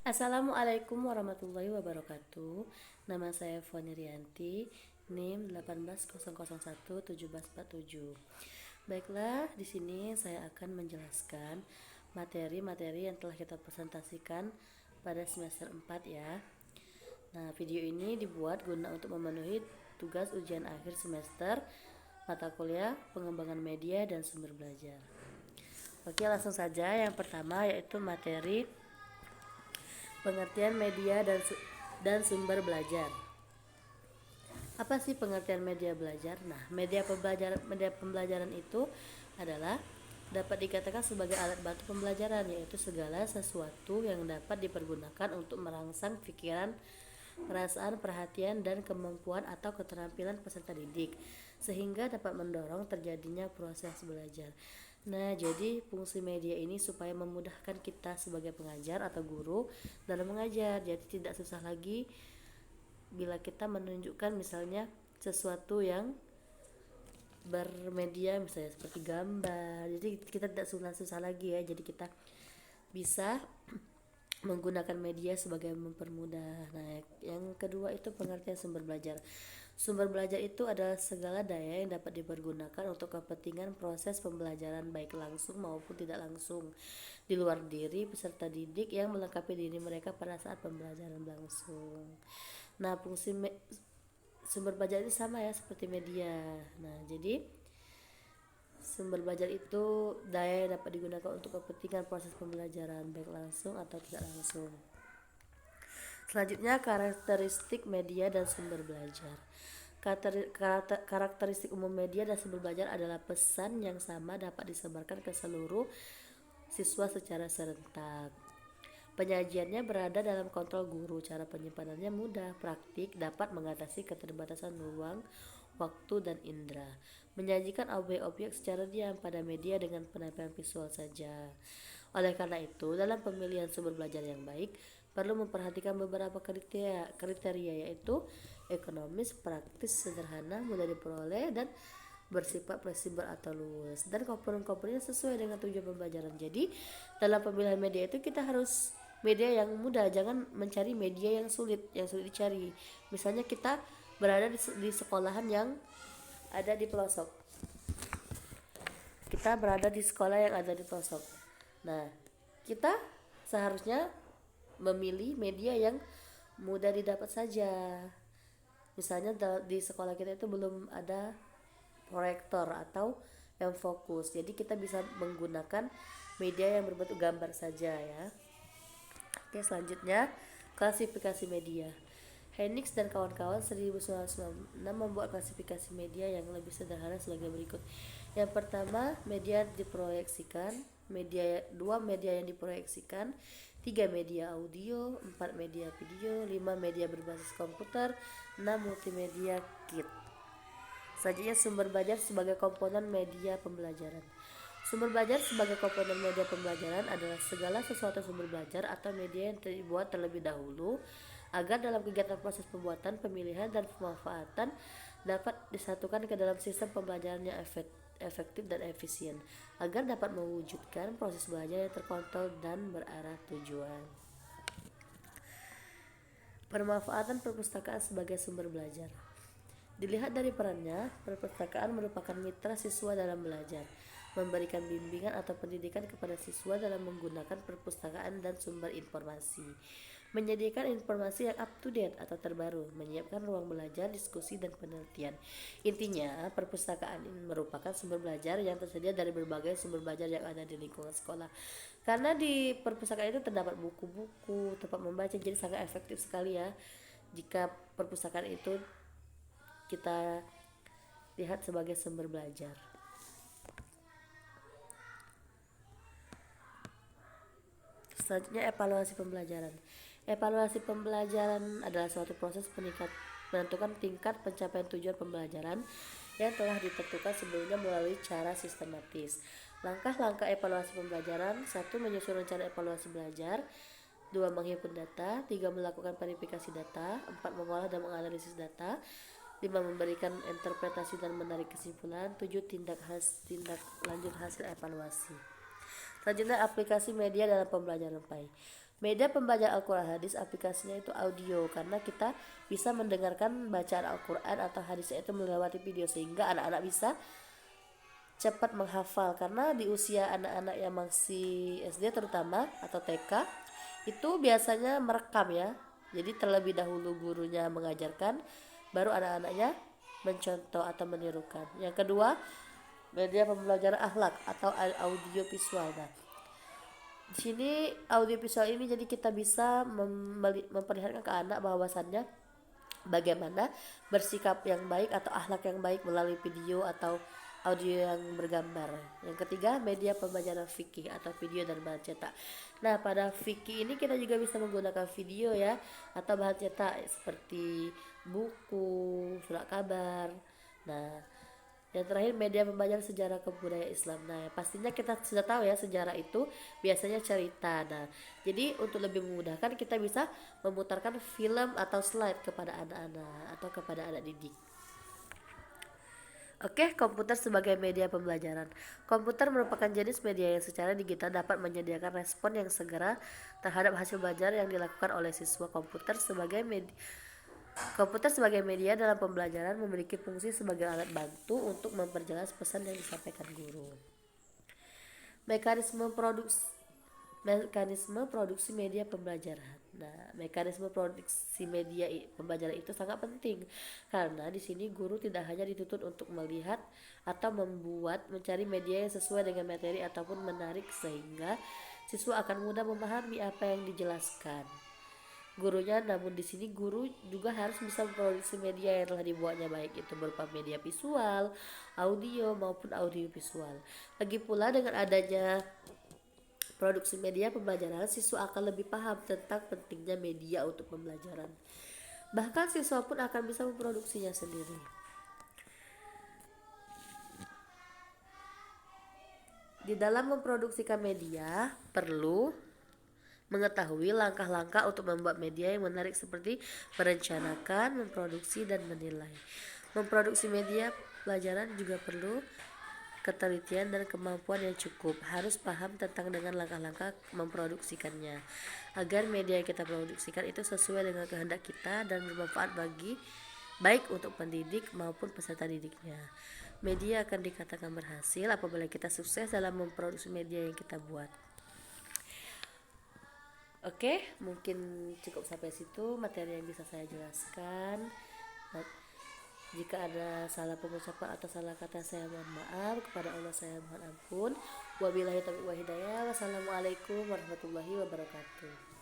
Assalamualaikum warahmatullahi wabarakatuh. Nama saya Foni Rianti, NIM 18.001.1747. Baiklah, di sini saya akan menjelaskan materi-materi yang telah kita presentasikan pada semester 4 ya. Nah, video ini dibuat guna untuk memenuhi tugas ujian akhir semester mata kuliah pengembangan media dan sumber belajar. Oke, langsung saja. Yang pertama yaitu materi pengertian media dan sumber belajar. Apa sih pengertian media belajar? Nah, media pembelajaran itu adalah dapat dikatakan sebagai alat bantu pembelajaran, yaitu segala sesuatu yang dapat dipergunakan untuk merangsang pikiran, perasaan, perhatian, dan kemampuan atau keterampilan peserta didik, sehingga dapat mendorong terjadinya proses belajar. Nah, jadi fungsi media ini supaya memudahkan kita sebagai pengajar atau guru dalam mengajar. Jadi tidak susah lagi bila kita menunjukkan misalnya sesuatu yang bermedia, misalnya seperti gambar. Jadi kita tidak susah lagi ya. Jadi kita bisa menggunakan media sebagai mempermudah. Nah, yang kedua itu pengertian sumber belajar. Sumber belajar itu adalah segala daya yang dapat dipergunakan untuk kepentingan proses pembelajaran baik langsung maupun tidak langsung di luar diri peserta didik yang melengkapi diri mereka pada saat pembelajaran berlangsung. Nah, fungsi sumber belajar ini sama ya seperti media. Nah, jadi sumber belajar itu daya yang dapat digunakan untuk kepentingan proses pembelajaran baik langsung atau tidak langsung. Selanjutnya, karakteristik media dan sumber belajar. Karakteristik umum media dan sumber belajar adalah pesan yang sama dapat disebarkan ke seluruh siswa secara serentak. Penyajiannya berada dalam kontrol guru, cara penyimpanannya mudah, praktik, dapat mengatasi keterbatasan ruang, waktu, dan indera. Menyajikan objek-objek secara diam pada media dengan penampilan visual saja. Oleh karena itu, dalam pemilihan sumber belajar yang baik, perlu memperhatikan beberapa kriteria yaitu ekonomis, praktis, sederhana, mudah diperoleh, dan bersifat fleksibel atau luas, dan komponen-komponennya sesuai dengan tujuan pembelajaran. Jadi dalam pemilihan media itu kita harus media yang mudah, jangan mencari media yang sulit dicari. Misalnya kita berada di sekolahan yang ada di pelosok. Kita berada di sekolah yang ada di pelosok. Nah, kita seharusnya memilih media yang mudah didapat saja. Misalnya di sekolah kita itu belum ada proyektor atau yang fokus, jadi kita bisa menggunakan media yang berbentuk gambar saja ya. Oke, selanjutnya klasifikasi media. Hennigs dan kawan-kawan 1996 membuat klasifikasi media yang lebih sederhana sebagai berikut. Yang pertama, media diproyeksikan, dua media yang diproyeksikan, 3 media audio, 4 media video, 5 media berbasis komputer, 6 multimedia kit. Selanjutnya, sumber belajar sebagai komponen media pembelajaran. Sumber belajar sebagai komponen media pembelajaran adalah segala sesuatu sumber belajar atau media yang dibuat terlebih dahulu agar dalam kegiatan proses pembuatan, pemilihan, dan pemanfaatan dapat disatukan ke dalam sistem pembelajaran yang efektif dan efisien agar dapat mewujudkan proses belajar yang terkontrol dan berarah tujuan. Pemanfaatan perpustakaan sebagai sumber belajar. Dilihat dari perannya, perpustakaan merupakan mitra siswa dalam belajar, memberikan bimbingan atau pendidikan kepada siswa dalam menggunakan perpustakaan dan sumber informasi, menyediakan informasi yang up to date atau terbaru, menyiapkan ruang belajar, diskusi, dan penelitian. Intinya, perpustakaan ini merupakan sumber belajar yang tersedia dari berbagai sumber belajar yang ada di lingkungan sekolah. Karena di perpustakaan itu terdapat buku-buku, tempat membaca, jadi sangat efektif sekali ya jika perpustakaan itu kita lihat sebagai sumber belajar. Selanjutnya, evaluasi pembelajaran. Evaluasi pembelajaran adalah suatu proses menentukan tingkat pencapaian tujuan pembelajaran yang telah ditentukan sebelumnya melalui cara sistematis. Langkah-langkah evaluasi pembelajaran: 1. Menyusun rencana evaluasi belajar. 2. Menghimpun data. 3. Melakukan verifikasi data. 4. Mengolah dan menganalisis data. 5. Memberikan interpretasi dan menarik kesimpulan. 7. Tindak lanjut hasil evaluasi. Selanjutnya, aplikasi media dalam pembelajaran PAI. Media pembelajaran Al-Quran hadis aplikasinya itu audio, karena kita bisa mendengarkan bacaan Al-Quran atau hadisnya itu melewati video, sehingga anak-anak bisa cepat menghafal. Karena di usia anak-anak yang masih SD terutama atau TK itu biasanya merekam ya, jadi terlebih dahulu gurunya mengajarkan, baru anak-anaknya mencontoh atau menirukan. Yang kedua, media pembelajaran akhlak atau audio visual. Nah, di sini audio visual ini jadi kita bisa memperlihatkan ke anak bahwasannya bagaimana bersikap yang baik atau akhlak yang baik melalui video atau audio yang bergambar. Yang ketiga, media pembelajaran fikih atau video dan bahan cetak. Nah, pada fikih ini kita juga bisa menggunakan video ya atau bahan cetak seperti buku, surat kabar. Nah, yang terakhir, media pembelajaran sejarah kebudayaan Islam. Nah, pastinya kita sudah tahu ya, sejarah itu biasanya cerita. Nah, jadi untuk lebih memudahkan kita bisa memutarkan film atau slide kepada anak-anak atau kepada anak didik. Oke, komputer sebagai media pembelajaran. Komputer merupakan jenis media yang secara digital dapat menyediakan respon yang segera terhadap hasil belajar yang dilakukan oleh siswa. Komputer sebagai media dalam pembelajaran memiliki fungsi sebagai alat bantu untuk memperjelas pesan yang disampaikan guru. Mekanisme produksi media pembelajaran. Nah, mekanisme produksi media pembelajaran itu sangat penting karena di sini guru tidak hanya dituntut untuk melihat atau mencari media yang sesuai dengan materi ataupun menarik, sehingga siswa akan mudah memahami apa yang dijelaskan gurunya. Namun di sini guru juga harus bisa memproduksi media yang telah dibuatnya, baik itu berupa media visual, audio maupun audio visual. Lagi pula dengan adanya produksi media pembelajaran, siswa akan lebih paham tentang pentingnya media untuk pembelajaran. Bahkan siswa pun akan bisa memproduksinya sendiri. Di dalam memproduksikan media perlu mengetahui langkah-langkah untuk membuat media yang menarik seperti merencanakan, memproduksi, dan menilai. Memproduksi media pelajaran juga perlu ketelitian dan kemampuan yang cukup. Harus paham tentang dengan langkah-langkah memproduksikannya agar media yang kita produksikan itu sesuai dengan kehendak kita dan bermanfaat baik untuk pendidik maupun peserta didiknya. Media akan dikatakan berhasil apabila kita sukses dalam memproduksi media yang kita buat. Oke, mungkin cukup sampai situ materi yang bisa saya jelaskan. Jika ada salah pengucapan atau salah kata, saya mohon maaf. Kepada Allah saya mohon ampun. Wabillahi taufiq wal hidayah. Wassalamualaikum warahmatullahi wabarakatuh.